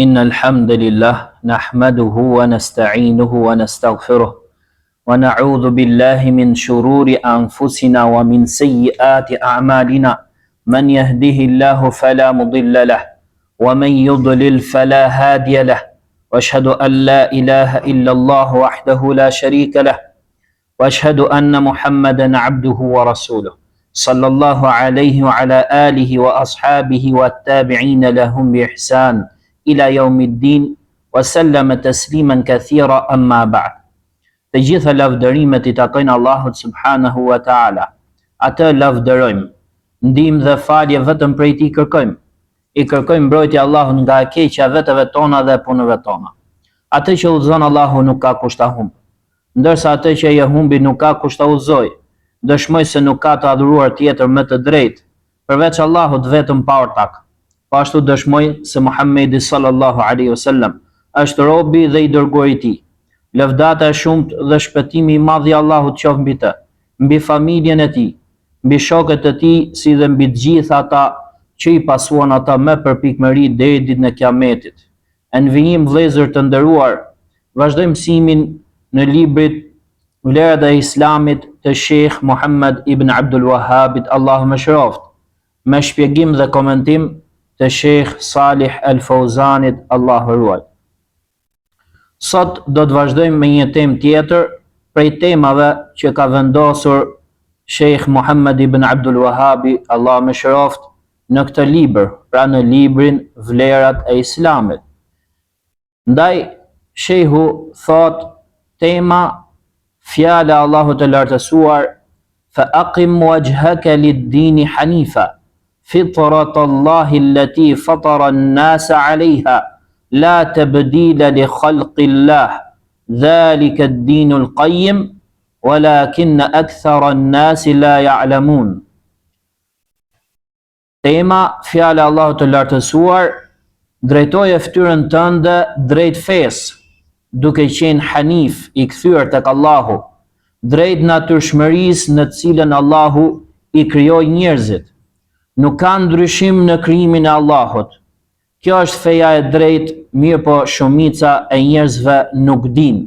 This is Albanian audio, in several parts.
إن الحمد لله نحمده ونستعينه ونستغفره ونعوذ بالله من شرور أنفسنا ومن سيئات أعمالنا من يهده الله فلا مضل له ومن يضلل فلا هادي له وأشهد أن لا إله إلا الله وحده لا شريك له وأشهد أن محمدا عبده ورسوله صلى الله عليه وعلى آله وأصحابه والتابعين لهم بإحسان إلى يوم الدين وسلم تسليما كثيرا أما بعد. Të gjitha lavdërimet I takojnë Allahut subhanahu wa ta'ala. Atë lavdërojmë, ndihmë dhe falje vetëm prej Tij kërkojmë. I kërkojmë mbrojtje Allahut nga e keqja vetëve tona dhe punëve tona. Atë që udhëzon Allahu nuk ka kusht ta humb, ndërsa atë që e humbi nuk ka kusht ta udhëzoj. Dëshmoj se nuk ka të adhuruar tjetër më të drejtë përveç Allahut vetëm pa ortak. Po ashtu dëshmoj se Muhamedi sallallahu alaihi wasallam është robi dhe I dërguari I Tij. Lëvdata e shumt dhe shpëtimi I madh I Allahut qoftë mbi të, mbi familjen e tij, mbi shokët e tij, si dhe mbi të gjithë ata që I pasuan ata me përpikmëri deri ditën e Kiametit. Në vijim vëllezër të nderuar, vazhdojmë mësimin në librit Vlerat e Islamit të Sheikh Muhammad ibn Abdul Wahhabit, Allahu mëshiroft, me shpjegim dhe komentim të Sheikh Salih Al Fauzanit, Allahu ruaj. Sot do të vazhdojmë me një temë tjetër prej temave që ka vendosur Sheikh Muhammad ibn Abdul Wahhabi, Allahu mëshiroft, në këtë libër, pra në librin Vlerat e Islamit. Ndaj Sheikhu thot tema fjala Allahu të lartësuar fa aqim wajhaka lid-din hanifa fitrat Allahi allati fatara an-nasa 'alayha la tabdila li khalqi Allah dhalika ad-din al-qayyim walakin akthara an-nasi la ya'lamun. Tema fjala Allahu të lartësuar drejtoje fytyrën tënde drejt fesë, duke qenë hanif I kthyer tek Allahu, drejt natyrshmërisë në të cilën Allahu I krijoi njerëzit. Nuk ka ndryshim në krijimin e Allahut. Kjo është feja e drejtë, mirë po shumica e njerëzve nuk dinë.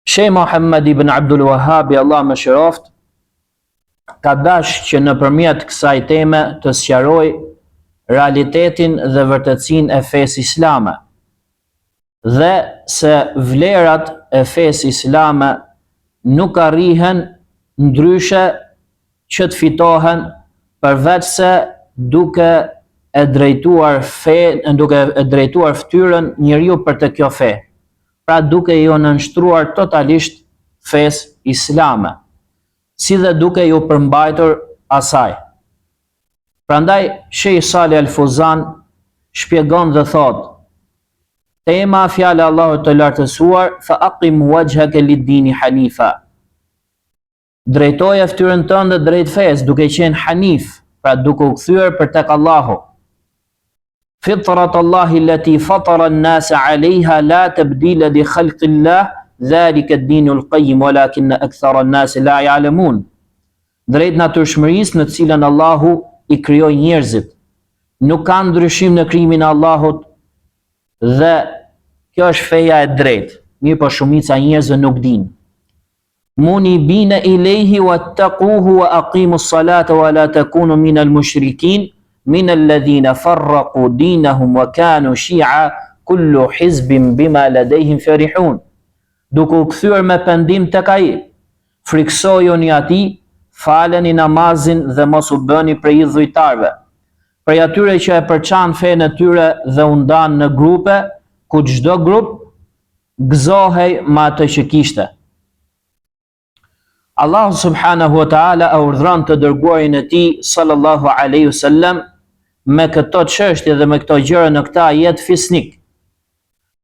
Sheikh Muhammad ibn Abdul Wahhabi, Allah mëshiroft, ka dash që nëpërmjet kësaj teme të sqaroj realitetin dhe vërtetësinë e fesë islame, dhe se vlerat e fesë islame nuk arrihen ndryshe që të fitohen përveç se duke e drejtuar fytyrën njeriu për të kjo fe, pra duke ju nënshtruar totalisht fesë islame, si dhe duke ju përmbajtur asaj. Prandaj Sheikh Salih Al Fauzan shpjegon dhe thot: tema fjala Allahut të lartësuar fa aqim wajhaka lid-din hanifa. Drejtoje fytyrën tënde drejt fesë duke qenë hanif, pra duke u kthyer për tek Allahu. Fitrat Allahi allati fatara an-nasa 'alayha la tabdila li khalqi Allah dhalika ad-din al-qayyim walakin akthara an-nasi la ya'lamun. Drejt natyrshmërisë në të cilën Allahu I krijoi njerëzit. Nuk ka ndryshim në krijimin e Allahut dhe kjo është feja e drejtë, mirë po shumica e njerëzve nuk dinë. Munibina ilayhi wattaquhu wa aqimus salata wa la takunu minal mushrikin minal ladhina farraqu dinahum wa kanu shi'a kullu hizbin bima ladayhim farihun. Duke u kthyer me pendim tek Ai, friksojuni atij, faleni namazin dhe mos u bëni prej idhujtarve, prej atyre që e përçan fenë e tyre dhe u ndan në grupe, ku çdo grup gëzohej me atë që kishte. Allahu subhanahu wa ta'ala e urdhron të dërguarin e Tij sallallahu alaihi wasallam me këto çështje dhe me këto gjëra në këtë ajet fisnik.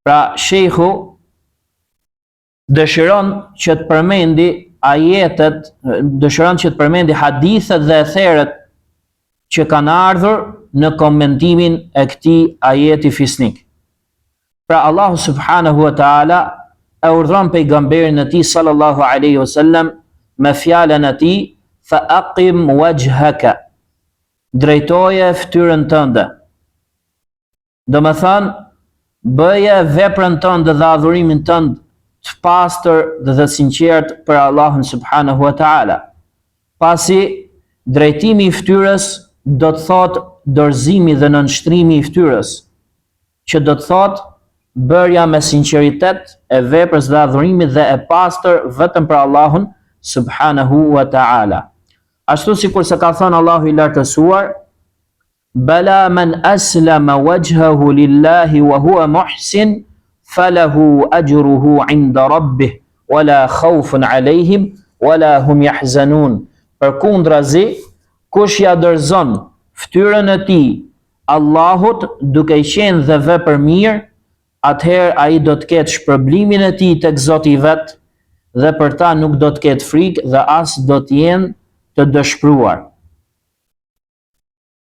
Pra sheikhu dëshiron që të përmendi ajetet, dëshiron që të përmendi hadithet dhe etheret që kanë ardhur në komentimin e këtij ajeti fisnik. Pra Allahu subhanahu wa ta'ala e urdhron pejgamberin e Tij sallallahu alaihi wasallam me fjalën e Tij fa aqim wajhaka, drejtoje fytyrën tënde. Do me thënë, bëje veprën tënde dhe adhurimin tënd të pastër dhe sinqert për Allahun subhanahu wa ta'ala. Pasi drejtimi i fytyrës do të thotë dorëzimi dhe nënshtrimi i fytyrës, që do të thotë bërja me sinqeritet e veprës dhe adhurimit dhe e pastër vetëm për Allahun subhanahu wa ta'ala. Ashtu sikur se ka thënë Allahu i lartësuar, Bala man aslama wajhahu lillahi wa huwa muhsin falahu ajruhu inda rabbih wala khawfun alayhim wala hum yahzanun. Përkundrazi, kush ja dorëzon fytyrën e tij Allahut duke i qenë dhe vepër mirë, atëherë ai do të ketë shpërblimin e tij tek Zoti i vet dhe për ta nuk do të ketë frikë dhe as do të jenë të dëshpëruar.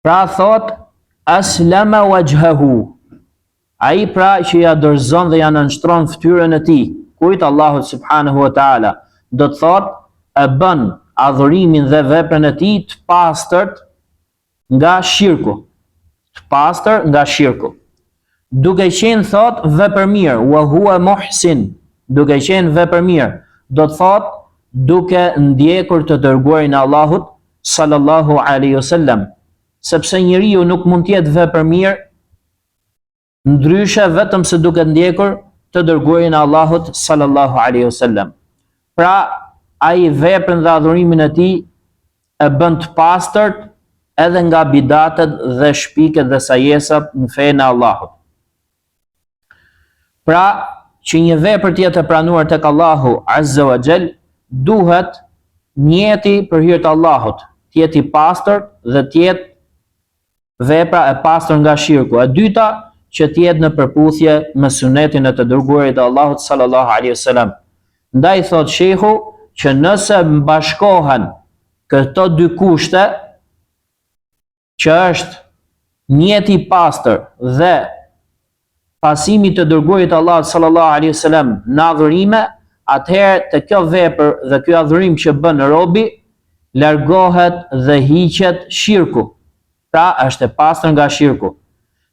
Pra thot, aslama wajhahu, ai pra që ja dorëzon dhe ja nënshtron fytyrën e tij, kujt Allahut subhanahu wa ta'ala, do të thot, e bën adhurimin dhe veprën e tij të pastërt nga shirku, të pastër nga shirku. Duke qenë thot vepër mirë, wa huwa muhsin, duke qenë vepër mirë, do të thot duke ndjekur të dërguarin e Allahut sallallahu alaihi wasallam, sepse njeriu nuk mund të jetë vepër mirë ndryshe vetëm se duke ndjekur të dërguarin e Allahut sallallahu alaihi wasallam. Pra, ai veprën dhe adhurimin e tij e bën të pastërt edhe nga bidatet dhe shpiket dhe sajesat në fenë e Allahut. Pra, që një vepër të jetë e pranuar tek Allahu azza wa jall, duhet njëti për hir të Allahut, të jetë i pastër dhe të jetë vepra e pastër nga shirku. E dyta, që të jetë në përputhje me sunetin e të dërguarit të Allahut sallallahu alaihi wasallam. Ndaj thot shehu që nëse mbashkohen këto dy kushte, që është njeti i pastër dhe pasimi të dërguarit të Allahut sallallahu alaihi wasallam në adhurime, atëherë të kjo vepër dhe ky adhurim që bën robi largohet dhe hiqet shirku. Pra është e pastër nga shirku.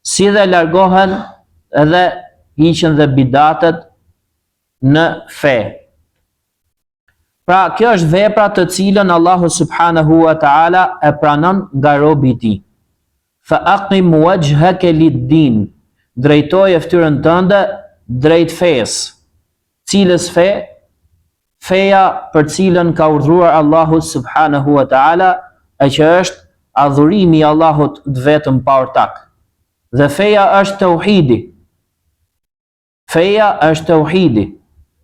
Si dhe largohen edhe hiqen dhe bidatet në fe. Pra kjo është vepra të cilën Allahu subhanahu wa ta'ala e pranon nga robi i tij. Fa aqim wajhaka lid-din, drejtoje fytyrën tënde drejt fesë. Cilës fe? Feja për cilën ka urdhëruar Allahu subhanahu wa ta'ala, e që është adhurimi i Allahut vetëm pa ortak. Dhe feja është tauhidi. Feja është tauhidi,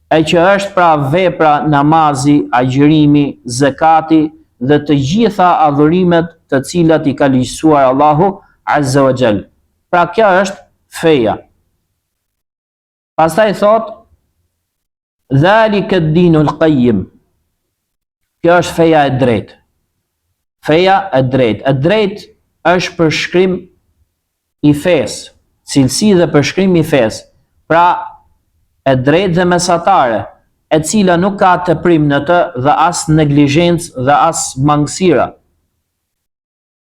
e që është pra vepra namazi, agjërimi, zakati dhe të gjitha adhurimet të cilat i ka ligjësuar Allahu azza wa jall. Pra kjo është feja. Pastaj thot, dhalika ad-dinul qayyim. Kjo është feja e drejtë. Feja e drejtë. E drejtë është përshkrim i fesë, cilësi dhe përshkrim i fesë. Pra, e drejtë dhe mesatare, e cila nuk ka teprim në të dhe as neglizhencë dhe as mangësira.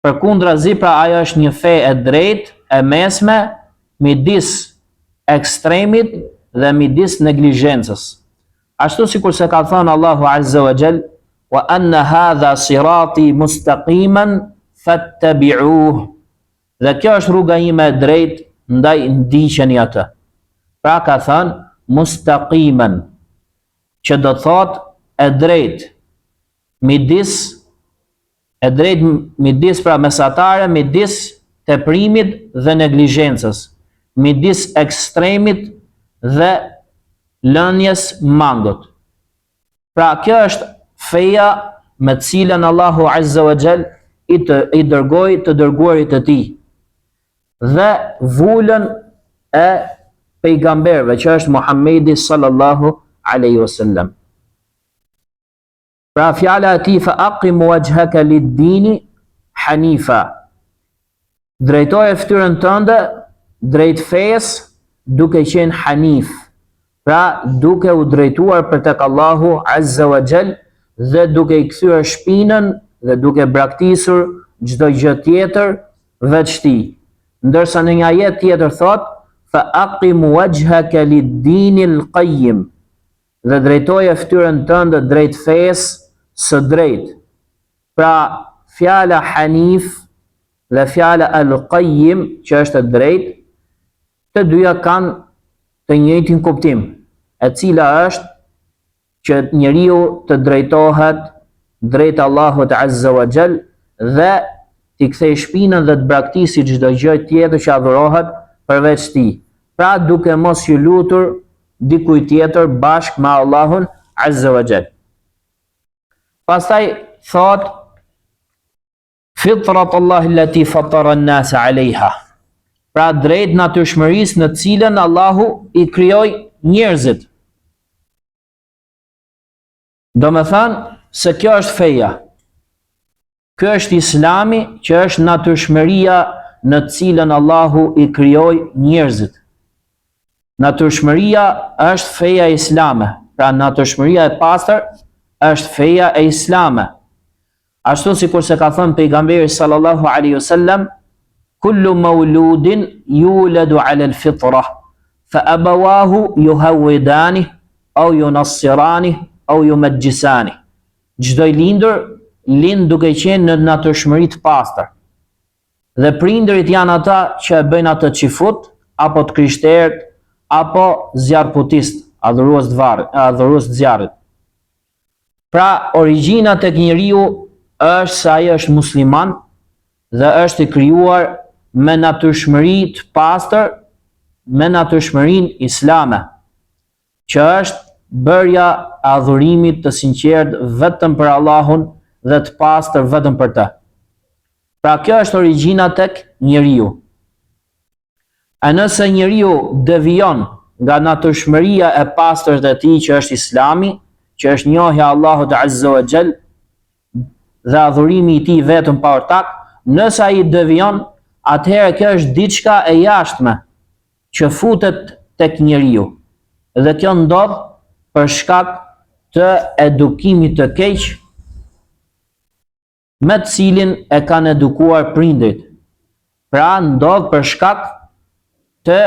Përkundrazi, pra ajo është një fe e drejtë, e mesme, midis ekstremit dhe midis neglizhencës. Ashtu sikur se ka thënë Allahu azza wa jall, wa anna hadha sirati mustaqiman fattabi'uhu. Dhe kjo është rruga ime e drejtë, ndaj ndiqeni atë. Pra ka thënë mustaqiman, që do të thotë e drejtë midis pra mesatare, midis teprimit dhe neglizhencës, midis ekstremit dhe lënjes mangut. Pra kjo është feja me cilën Allahu azza wa jall i dërgoi të dërguarit të tij dhe vulën e pejgamberëve, që është Muhammedi sallallahu alaihi wasallam. Pra fjala e tij fa aqim wajhaka lid-dini hanifa. Drejtoje fytyrën tënde drejt fesë duke qenë hanif. Pra duke u drejtuar për tek Allahu azza wa jall dhe duke i kthyer shpinën dhe duke braktisur çdo gjë tjetër veç tij. Ndërsa në një ajet tjetër thot, fa aqim wajhaka lid-dinil qayyim, dhe drejtoje fytyrën tënde drejt fesë së drejtë. Pra fjala hanif dhe fjala al-qayyim, që është e drejtë, të dyja kanë të njëjtin kuptim, e cila është që njeriu të drejtohet drejt Allahut Azza wa Jall dhe t'i kthej shpinën dhe të braktisi çdo gjë tjetër që adhurohet përveç tij. Pra duke mos ju lutur dikujt tjetër bashkë me Allahun Azza wa Jall. Pastaj thot fitrat Allah allati fatara an-nas 'alayha. Pra drejt natyrshmërisë në cilën Allahu i krijoi njerëzit. Do me thënë se kjo është feja. Kjo është Islami, që është natyrshmëria në cilën Allahu i krijoi njerëzit. Natyrshmëria është feja islame. Pra natyrshmëria e pastër është feja e islame. Ashtu sikur se ka thënë pejgamberi sallallahu alaihi wasallam, kullu mauludin yuladu ala al-fitra, fa abawahu yuhawidani au yunassirani au yumajjisani. Çdo i lindur lind duke qenë në natyrshmëri të pastër. Dhe prindërit janë ata që e bëjnë atë çifut, apo të krishterët, apo zjarrputist, adhurues të zjarrit. Pra origjina tek njeriu është se ai është musliman dhe është i krijuar me natyrshmëri të pastër, me natyrshmërinë islame, që është bërja e adhurimit të sinqert vetëm për Allahun dhe të pastër vetëm për të. Pra kjo është origjina tek njeriu. A nëse njeriu devijon nga natyrshmëria e pastër e tij, që është Islami, që është njohja e Allahut Azza wa Jall dhe adhurimi i tij vetëm pa ortak, nëse ai devijon, atëherë kjo është diçka e jashtme që futet tek njeriu. Dhe kjo ndodh për shkak të edukimit të keq me të cilin e kanë edukuar prindrit. Pra ndodh për shkak të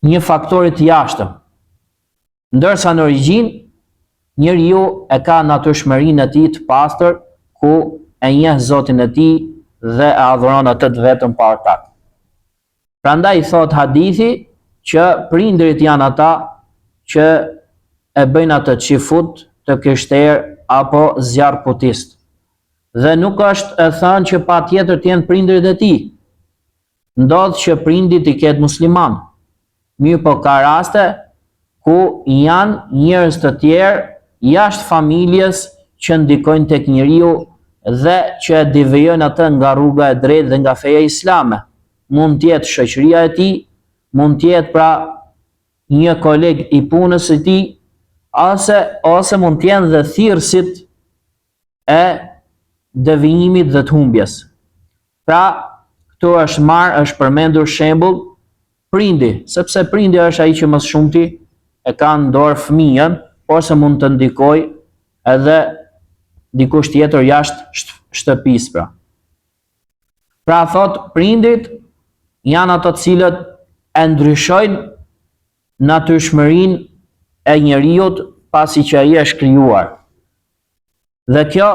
një faktori të jashtëm. Ndërsa në origjinë njeriu e ka natyrshmërinë e tij të pastër, ku e njeh Zotin e tij dhe e adhuron atë vetëm pa ortak. Prandaj thot hadithi që prindërit janë ata që e bëjnë atë çifut të krishterë apo zjarrputist. Dhe nuk është e thënë që patjetër të jenë prindërit e tij. Ndodh që prindit i ketë musliman. Mirë po ka raste ku janë njerëz të tjerë jashtë familjes që ndikojnë tek njeriu dhe që e devijojnë atë nga rruga e drejtë dhe nga feja islame. Mund të jetë shoqëria e tij, mund të jetë pra një koleg i punës së tij, ose mund të jenë dhe thirrësit e devijimit dhe të humbjes. Pra këtu është përmendur shembull prindi, sepse prindi është ai që më së shumti e ka në dorë fëmijën, por se mund të ndikoj edhe dikush tjetër jashtë shtëpisë pra. Pra thot prindit janë ato cilët e ndryshojnë natyrshmërinë e njeriut pasi që ai është krijuar. Dhe kjo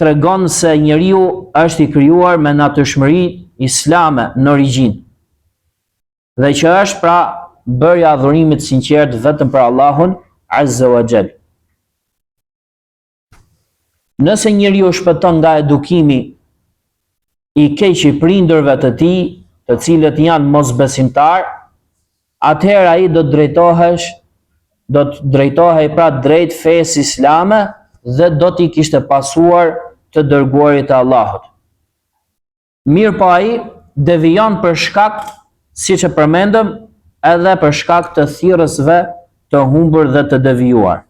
tregon se njeriu është i krijuar me natyrshmëri islame në origjinë. Dhe që është pra bërja e adhurimit sinqert vetëm për Allahun Azza wa Jall. Nëse njeriu shpëton nga edukimi i keq i prindërve të tij, të cilët janë mosbesimtar, atëherë ai do të drejtohej pra drejt fesë islame dhe do t'i kishte pasuar të dërguarit e Allahut. Mirë po ai devijon për shkak, siç e përmendëm, edhe për shkak të thirrësve të humbur dhe të devijuar.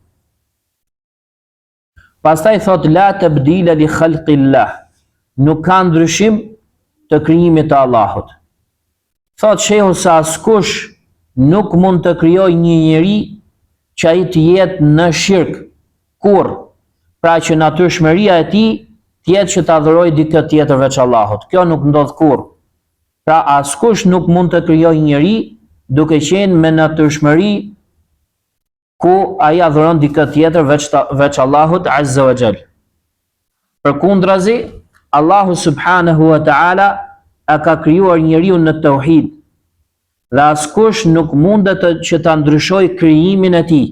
Pastaj thot la tabdila li khalqillah, nuk ka ndryshim të krijimit të Allahut. Thot shehu se askush nuk mund të krijojë një njeri që ai të jetë në shirk, kurrë. Pra që natyrshmëria e tij të jetë që të adhurojë dikë tjetër veç Allahut. Kjo nuk ndodh kurrë. Pra askush nuk mund të krijojë njeri duke qenë me natyrshmëri ku ai adhuron dikë tjetër veç Allahut Azza wa Jall. Përkundrazi, Allahu subhanahu wa ta'ala e ka krijuar njeriu në tauhid dhe askush nuk mundet që ta ndryshojë krijimin e tij.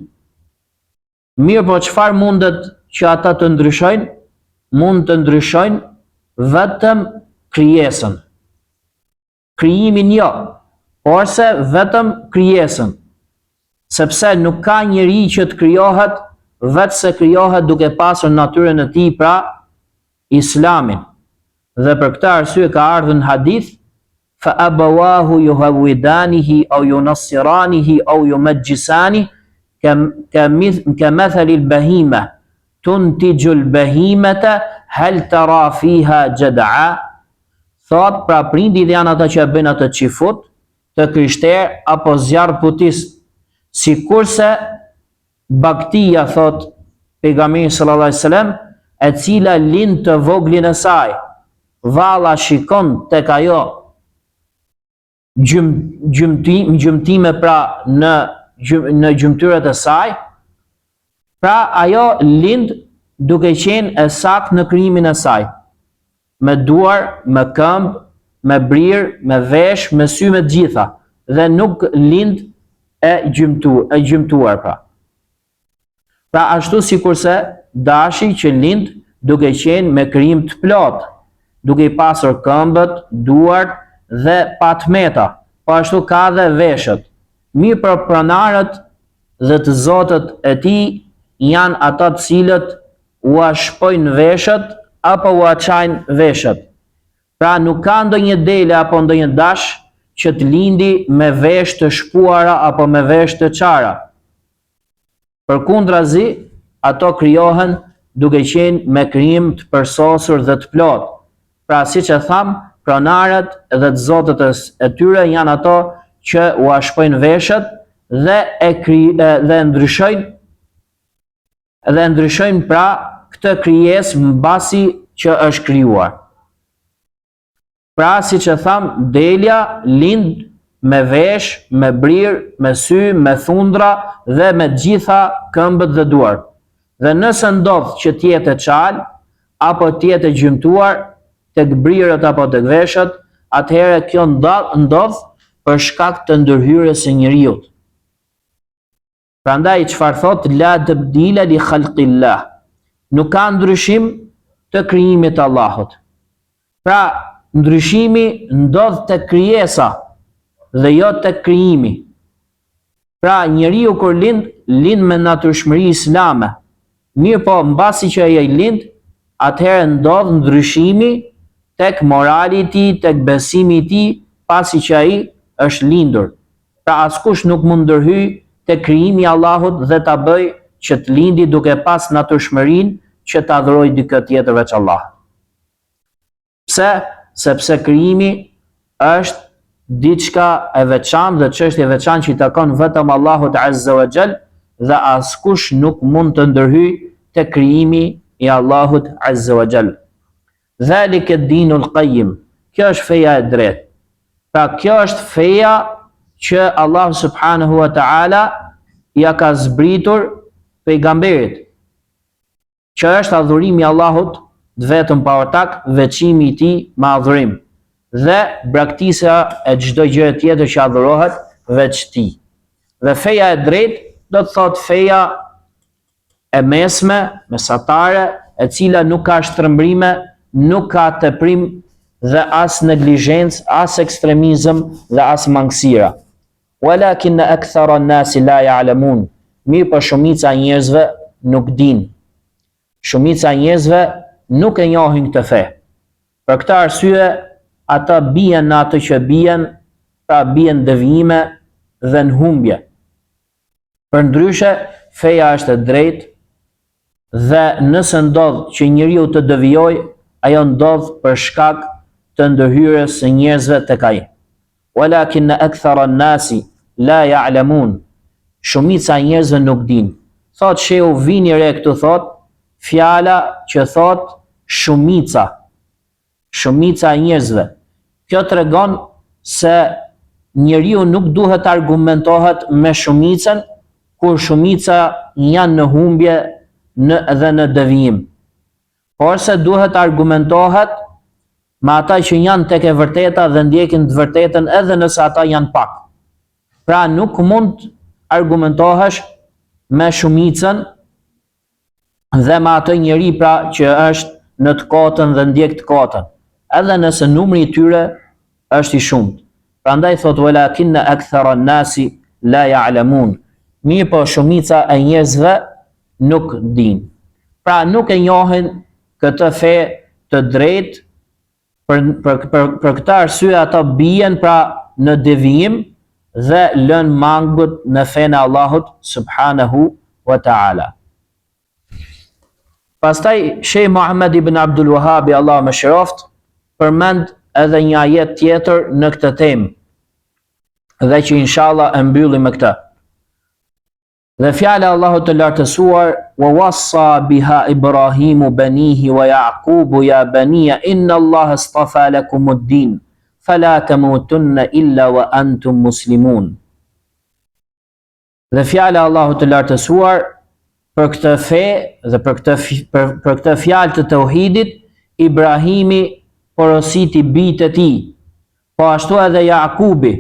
Mirë, po çfarë mundet që ata të ndryshojnë? Mund të ndryshojnë vetëm krijesën. Krijimin jo, por se vetëm krijesën. Sepse nuk ka njeri që të krijohet vetë se krijohet duke pasur natyrën e tij, pra Islamin. Dhe për këtë arsye ka ardhur në hadith: fa abawahu yuhawidanihi aw yunassiranihi aw yumajjisani ka mathali al-bahima tuntiju al-bahimata hal tara fiha jad'a. Thot, pra prindit janë ata që e bëjnë atë çifut, të krishterë apo zjarr putist. Sikurse baktia, thot pejgamberi sallallahu alaihi wasallam, e cila lind të voglin e saj, valla shikon tek ajo gjymtime, pra në gjymtyrët e saj, pra ajo lind duke qenë e saktë në krijimin e saj, me duar, me këmbë, me brirë, me vesh, me sy, me gjitha, dhe nuk lind e gjymtuar pra. Pra ashtu sikurse dashi që lind duke qenë me krijim të plot, duke i pasur këmbët, duart dhe patmeta, po ashtu ka dhe veshët. Mirë, për pronarët dhe të zotët e tij janë ata të cilët u shpojnë veshët apo u çajnë veshët. Pra nuk ka ndonjë dele apo ndonjë dash që të lindi me vesh të shpuara apo me vesh të çara. Përkundrazi, ato krijohen duke qenë me krijim të përsosur dhe të plot. Pra siç e tham, pronarët dhe të zotët e tyre janë ato që u shpojnë veshët dhe ndryshojnë pra këtë krijesë mbasi që është krijuar. Pra siç e tham, delja lind me vesh, me brirë, me sy, me thundra dhe me gjitha këmbët dhe duart. Dhe nëse ndodh që të jetë e çal apo të jetë e gjymtuar tek brirët apo tek veshët, atëherë kjo ndodh për shkak të ndërhyrjes së njeriut. Prandaj çfarë thot la tabdila li khalqillah, nuk ka ndryshim të krijimit të Allahut. Pra ndryshimi ndodh tek krijesa dhe jo tek krijimi. Pra njeriu kur lind me natyrshmëri islame. Mirë, po mbasi që ai lind, atëherë ndodh ndryshimi tek morali i tij, tek besimi i tij, pasi që ai është lindur. Pra askush nuk mund ndërhyj tek krijimi i Allahut dhe ta bëj që të lindi duke pas natyrshmërinë që ta adhurojë dikë tjetër veç Allahut. Pse? Sepse krijimi është diçka e veçantë dhe çështje e veçantë që i takon vetëm Allahut Azza wa Jall dhe askush nuk mund të ndërhyjë tek krijimi i Allahut Azza wa Jall. Dhalika ad-dinul qayyim. Kjo është feja e drejtë. Pra kjo është feja që Allah subhanahu wa ta'ala ja ka zbritur pejgamberit, që është adhurimi i Allahut vetëm pa ortak, veçimi i tij me adhurim dhe braktisja e çdo gjëre tjetër që adhurohet veç tij. Dhe feja e drejtë do të thotë feja e mesme, mesatare, e cila nuk ka shtrëmbrime, nuk ka teprim dhe as neglizhencë, as ekstremizëm dhe as mangësira. Walakin akthara an-nasi la ya'lamun. Mirë, po shumica e njerëzve nuk din. Shumica e njerëzve nuk e njohin këtë fe. Për këtë arsye, ata bien në atë që bien, pra bien devijime dhe në humbje. Përndryshe, feja është e drejtë dhe nëse ndodh që njeriu të devijojë, ajo ndodh për shkak të ndërhyrjes së njerëzve tek ai. Walakin akthara an-nasi la ya'lamun. Shumica e njerëzve nuk din. Thot shehu vini re këtu, thot fjala që thot shumica e njerëzve. Kjo tregon se njeriu nuk duhet argumentohet me shumicën, kur shumica janë në humbje dhe në devijim. Por se duhet argumentohet me ata që janë tek e vërteta dhe ndjekin të vërtetën edhe nëse ata janë pak. Pra nuk mund argumentohesh me shumicën dhe me atë njeri pra që është në të kotën dhe ndjek të kotën, edhe nëse numri i tyre është i shumët. Prandaj thot walakinna akthara an-nasi la ya'lamun. Mirë po shumica e njerëzve nuk dinë. Pra nuk e njohin këtë fe të drejtë, për këtë arsye ata bien pra në devijim dhe lën mangut në fenë e Allahut subhanahu wa ta'ala. Pastaj Sheikh Muhammad ibn Abdul Wahhab, Allah më shëroft, përmend edhe një ajet tjetër në këtë temë, dhe që inshallah e mbyllim me këtë. Dhe fjala e Allahut të lartësuar, wa wassa biha Ibrahimu banihi wa Yaqubu ya baniya inna Allah astafa lakum ad-din fala tamutunna illa wa antum muslimun. Dhe fjala e Allahut të lartësuar për këtë fe dhe për këtë fjalë të tauhidit, Ibrahimi porositi bijtë e tij, po ashtu edhe Jakubi,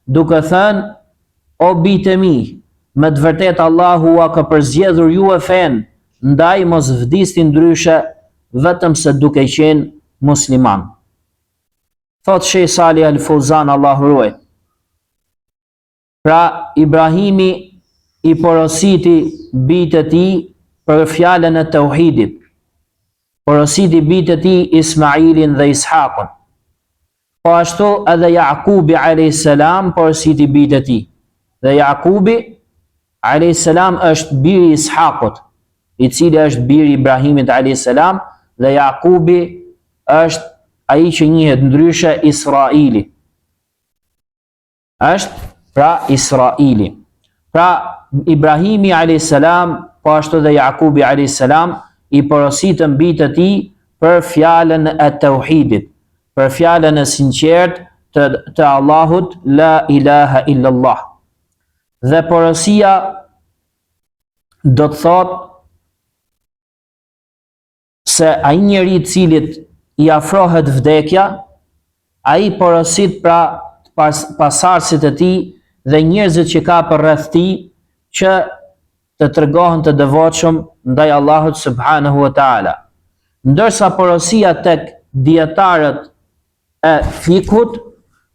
duke thënë: o bijtë e mi, me të vërtetë Allahu a ka përzgjedhur ju e fen, ndaj mos vdisni ndryshe vetëm se duke qenë musliman. Thot Sheikh Salih Al-Fawzan, Allahu ruaj. Pra Ibrahimi i porositi bijtë e tij për fjalën e tauhidit. Porositi bijtë e tij Ismailin dhe Ishakun. Po ashtu edhe Jakubi alayhis salam porositi bijtë e tij. Dhe Jakubi alayhis salam është biri i Ishakut, i cili është biri i Ibrahimit alayhis salam, dhe Jakubi është ai që njihet ndryshe Israili. Është pra Israili. Pra Ibrahimi alayhis salam, po ashtu dhe Jakubi alayhis salam i porositën bijtë e tij për fjalën e tauhidit, për fjalën e sinqertë të Allahut la ilaha illallah. Dhe porosia do të thot se ai njeri i cilit i afrohet vdekja, ai porosit pra pasardhësit e tij dhe njerëzit që ka përreth tij që të tregohen të devotshëm ndaj Allahut subhanahu wa taala. Ndërsa porosia tek dietarët e fikut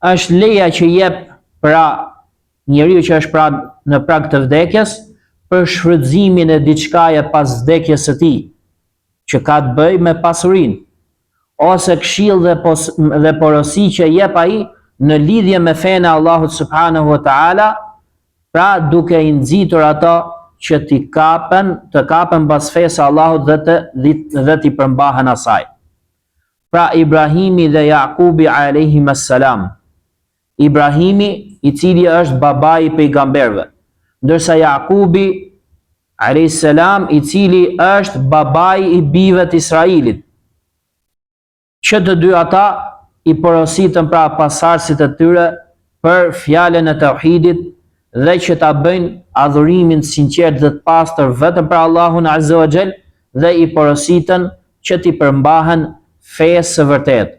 është leja që jep pra njeriu që është pra në prag të vdekjes për shfrytëzimin e diçkaje pas vdekjes së tij, që ka të bëjë me pasurinë, ose këshill dhe porosi që jep ai në lidhje me fenë e Allahut subhanahu wa taala, pra duke i nxitur ato që të kapen pas fesë së Allahut dhe t'i përmbahen asaj. Pra Ibrahimi dhe Jakubi alayhimus salam. Ibrahimi, i cili është babai i pejgamberëve, ndërsa Jakubi alayhis salam, i cili është babai i bijve të Israilit. Që të dy ata i porositën pra pasardhësit e tyre për fjalën e tauhidit dhe që ta bëjnë adhurimin sinqert dhe të pastër vetëm për Allahun azza wa jall, dhe i porositën që t'i përmbahen fesë së vërtetë.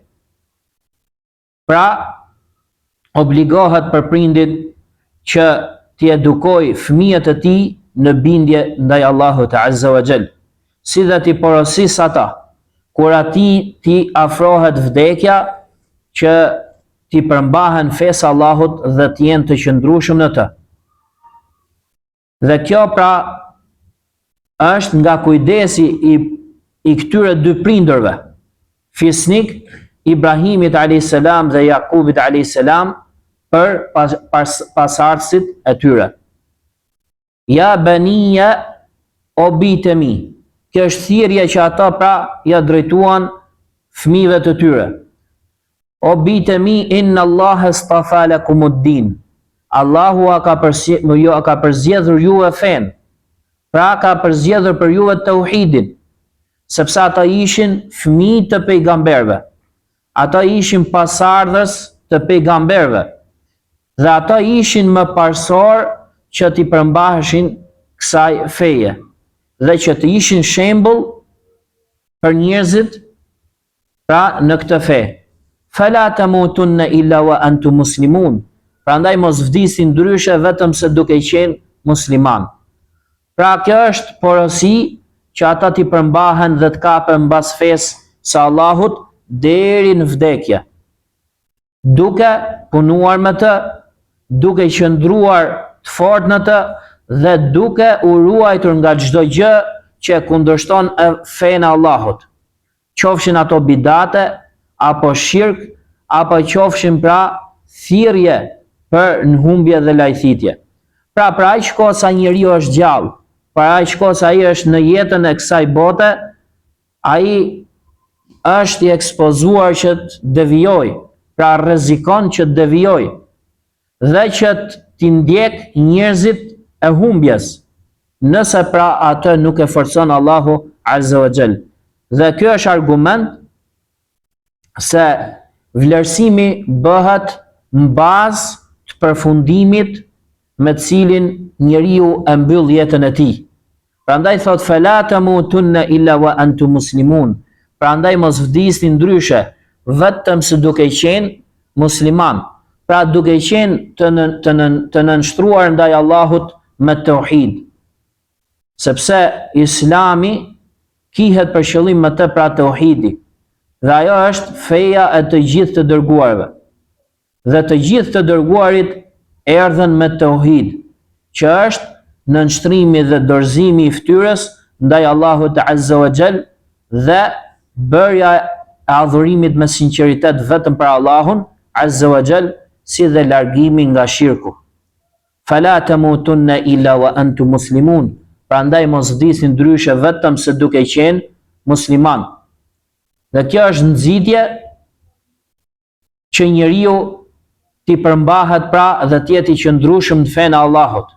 Pra obligohet për prindit që t'i edukoj fëmijët e tij në bindje ndaj Allahut azza wa jall, si dhe t'i porosis ata kur ati t'i afrohet vdekja që t'i përmbahen fesë Allahut dhe t'jenë të qëndrueshëm në të. Dhe kjo pra është nga kujdesi i këtyre dy prindërve, fisnik Ibrahimit alayhis salam dhe Jakubit alayhis salam, për pasardhësit e tyre. Ja baniya, o bijtë e mi. Kjo është thirrje që ata pra ja drejtuan fëmijëve të tyre. O bijtë e mi, inna Allah astafa lakum ad-din. Allahu ka përzgjedhur ju e fen. Pra ka përzgjedhur për ju e tauhidin, sepse ata ishin fëmijë të pejgamberëve. Ata ishin pasardhës të pejgamberëve. Dhe ata ishin më parësor që t'i përmbaheshin kësaj feje dhe që të ishin shembull për njerëzit pra në këtë fe. Fala tamutunna illa wa antum muslimun. Prandaj mos vdisin ndryshe vetëm se duke qenë musliman. Pra kjo është porosi që ata t'i përmbahen dhe t'kapen mbas fesë së Allahut deri në vdekje, duke punuar me të, duke qëndruar të fortë në të dhe duke u ruajtur nga çdo gjë që kundërshton fenë e Allahut. Qofshin ato bidate, apo shirk, apo qofshin pra thirrje për në humbje dhe lajthitje. Pra aq kohë sa njeriu është gjallë, pra aq kohë sa ai është në jetën e kësaj bote, ai është i ekspozuar që të devijoj, pra rrezikon që të devijoj dhe që t'i ndjek njerëzit e humbjes, nëse pra atë nuk e forcon Allahu Azza wa Jall. Dhe kjo është argument se vlerësimi bëhet në bazë të përfundimit me të cilin njeriu e mbyll jetën e tij. Prandaj thot fala tamutunna illa wa antum muslimun. Prandaj mos vdisni ndryshe vetëm se duke qenë musliman. Pra duke qenë të nënshtruar ndaj Allahut me tauhid. Sepse Islami kihet për qëllim me të pra tauhidi. Dhe ajo është feja e të gjithë të dërguarve. Dhe të gjithë të dërguarit erdhën me tauhid, që është nënshtrimi dhe dorëzimi i fytyrës ndaj Allahut Azza wa Jall dhe bërja e adhurimit me sinqeritet vetëm për Allahun Azza wa Jall, si dhe largimi nga shirku. Fala tamutunna illa wa antum muslimun. Prandaj mos vdisni ndryshe vetëm se duke qenë musliman. Dhe kjo është nxitje që njeriu t'i përmbahet pra dhe t'jetë i qëndrueshëm në fenë e Allahut.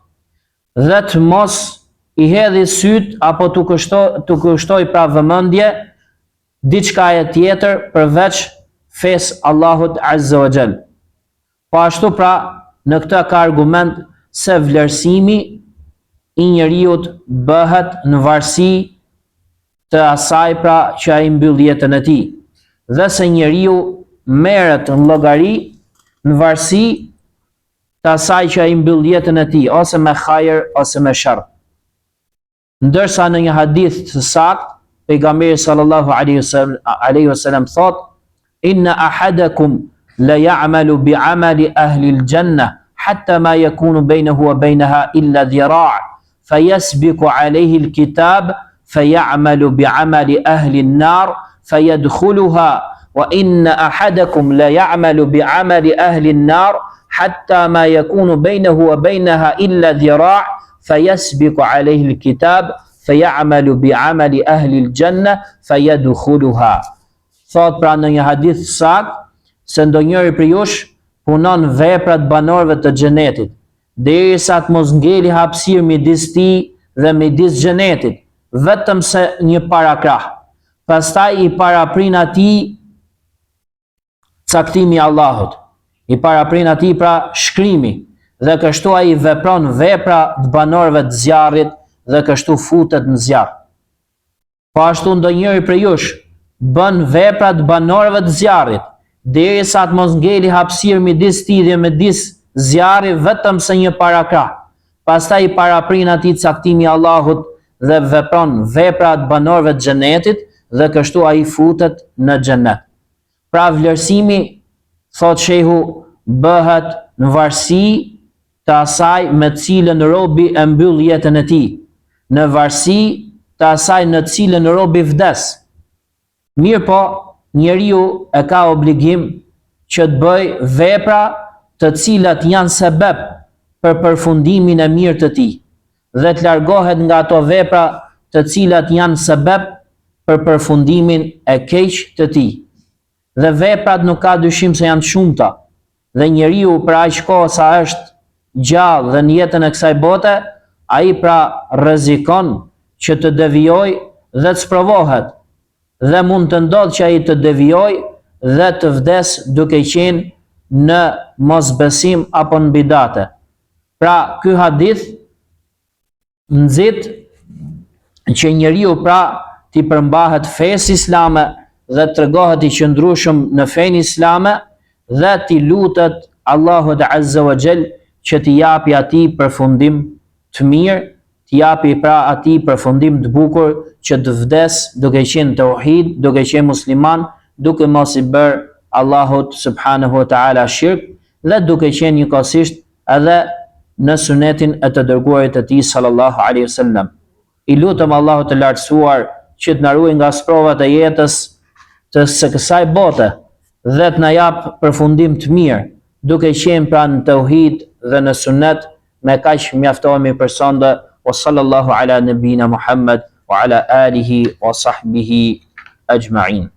Dhe të mos i hedhi syt apo t'u kushtoj pra vëmendje diçka e tjetër përveç fesë Allahut Azza wa Jall. Po ashtu pra në këtë ka argument se vlerësimi i njeriut bëhet në varësi të asaj pra që ai mbyll jetën e tij, dhe se njeriu merret në llogari në varësi të asaj që ai mbyll jetën e tij, ose me hajër ose me sharr. Ndërsa në një hadith të saktë, pejgamberi sallallahu alaihi wasallam thot: "Inna ahadakum la ya'malu bi'amali ahli al-jannah hatta ma yakunu baynahu wa baynaha illa dhira', fayasbiqu alayhi al-kitab fay'amalu bi'amali ahli an-nar fayadkhuluha, wa inna ahadakum la ya'malu bi'amali ahli an-nar hatta ma yakunu baynahu wa baynaha illa dhira', fayasbiqu alayhi al-kitab fay'amalu bi'amali ahli al-jannah fayadkhuluha." Thot pra në një hadith sakt se ndonjëri prej jush punon veprat banorëve të xhenetit, derisa të mos ngeli hapësirë midis tij dhe midis xhenetit, vetëm se një parakrah. Pastaj i paraprin atij caktimi i Allahut, i paraprin atij pra shkrimi, dhe kështu ai vepron vepra të banorëve të zjarrit dhe kështu futet në zjarr. Po ashtu ndonjëri prej jush bën vepra të banorëve të zjarrit, derisa të mos ngeli hapësirë midis tij dhe midis zjarrit vetëm se një parakrah. Pastaj i paraprin atij caktimi i Allahut dhe vepron vepra të banorëve të xhenetit dhe kështu ai futet në xhenet. Pra vlerësimi, thot shehu, bëhet në varësi të asaj me cilën robi e mbyll jetën e tij, në varësi të asaj në cilën robi vdes. Mirë po, njeriu e ka obligim që të bëj vepra të cilat janë sebeb për përfundimin e mirë të tij, dhe të largohet nga ato vepra të cilat janë sebeb për përfundimin e keq të tij. Dhe veprat nuk ka dyshim se janë shumëta, dhe njeriu për aq kohë sa është gjallë dhe në jetën e kësaj bote, ai pra rrezikon që të devijoj dhe të sprovohet, dhe mund të ndodhë që ai të devijoj dhe të vdes duke qenë në mosbesim apo në bidate. Pra, ky hadith nxit që njeriu pra t'i përmbahet fesë islame dhe tregohet i qëndrueshëm në fenë islame dhe t'i lutet Allahut Azza wa Jall që t'i japi atij përfundim të mirë, t'i japi pra atij përfundim të bukur, që të vdes duke qenë tauhid, duke qenë musliman, duke mos i bërë Allahut subhanahu wa taala shirk dhe duke qenë njëkohësisht edhe në sunetin e të dërguarit të tij sallallahu alaihi wasallam. I lutem Allahut të lartësuar që të na ruaj nga sprovat e jetës së kësaj bote dhe të na jap përfundim të mirë, duke qenë pra në tauhid dhe në sunet. Me kaq mjaftohemi për sonde. Wa sallallahu ala nabina Muhammad wa ala alihi wa sahbihi ajma'in.